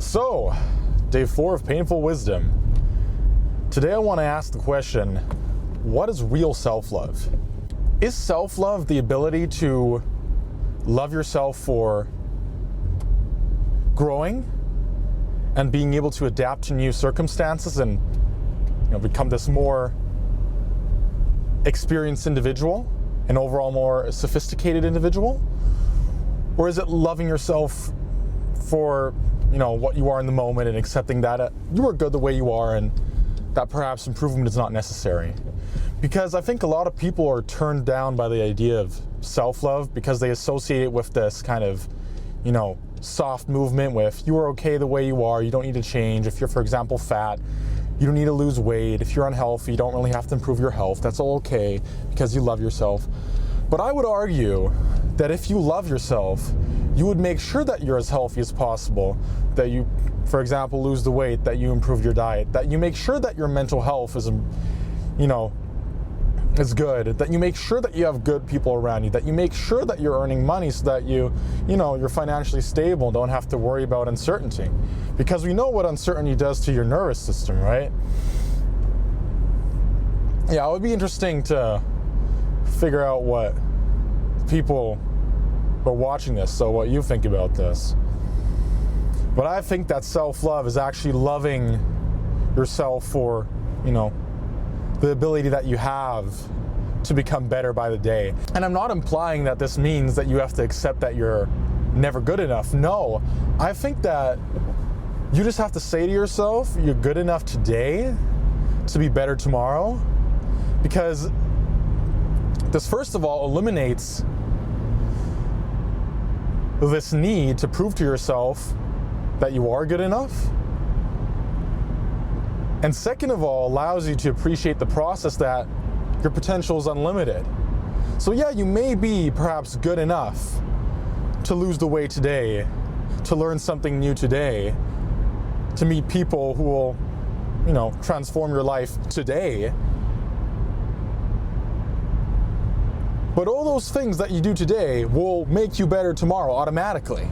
So, day 4 of Painful Wisdom. Today I want to ask the question, what is real self-love? Is self-love the ability to love yourself for growing and being able to adapt to new circumstances and become this more experienced individual, an overall more sophisticated individual? Or is it loving yourself for what you are in the moment and accepting that you are good the way you are and that perhaps improvement is not necessary? Because I think a lot of people are turned down by the idea of self-love because they associate it with this kind of, soft movement with you are okay the way you are, you don't need to change. If you're, for example, fat, you don't need to lose weight. If you're unhealthy, you don't really have to improve your health. That's all okay because you love yourself. But I would argue that if you love yourself, you would make sure that you're as healthy as possible, that you, for example, lose the weight, that you improve your diet, that you make sure that your mental health is, is good, that you make sure that you have good people around you, that you make sure that you're earning money so that you're financially stable and don't have to worry about uncertainty. Because we know what uncertainty does to your nervous system, right? Yeah, it would be interesting to figure out what people are watching this, so what you think about this. But I think that self-love is actually loving yourself for, the ability that you have to become better by the day. And I'm not implying that this means that you have to accept that you're never good enough. No, I think that you just have to say to yourself, you're good enough today to be better tomorrow. Because this, first of all, eliminates this need to prove to yourself that you are good enough. And second of all, allows you to appreciate the process that your potential is unlimited. So yeah, you may be perhaps good enough to lose the weight today, to learn something new today, to meet people who will, transform your life today. But all those things that you do today will make you better tomorrow automatically.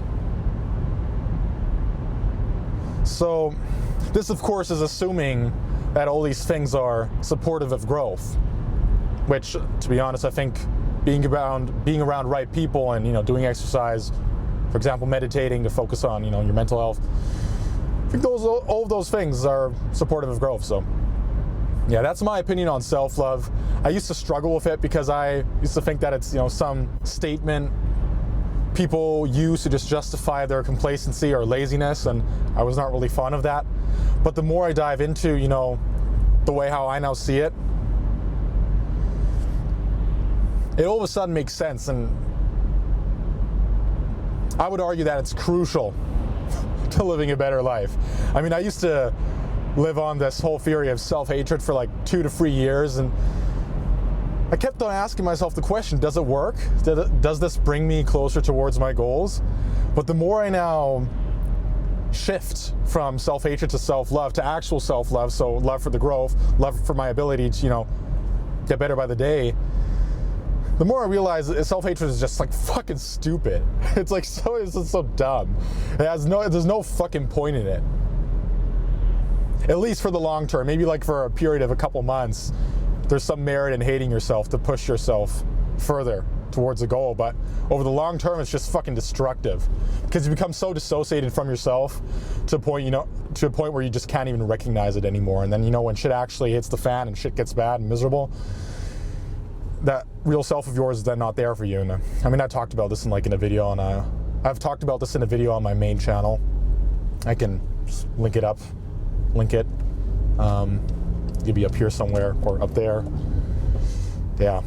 So this, of course, is assuming that all these things are supportive of growth, which, to be honest, I think being around right people and, doing exercise, for example, meditating to focus on, your mental health, I think all of those things are supportive of growth. So yeah, that's my opinion on self-love. I used to struggle with it because I used to think that it's, some statement people use to just justify their complacency or laziness, and I was not really fond of that. But the more I dive into, the way how I now see it, it all of a sudden makes sense, and I would argue that it's crucial to living a better life. I mean, I used to live on this whole theory of self-hatred for like 2 to 3 years, and I kept on asking myself the question, does it work? Does this bring me closer towards my goals? But the more I now shift from self-hatred to self-love to actual self-love, so love for the growth, love for my ability to, get better by the day, the more I realize that self-hatred is just like fucking stupid. It's like it's so dumb. There's no fucking point in it. At least for the long term, maybe like for a period of a couple months, there's some merit in hating yourself to push yourself further towards a goal. But over the long term, it's just fucking destructive because you become so dissociated from yourself to a point where you just can't even recognize it anymore. And then, when shit actually hits the fan and shit gets bad and miserable, that real self of yours is then not there for you. And I talked about this in a video, and I've talked about this in a video on my main channel. I can link it. You'll be up here somewhere or up there. Yeah.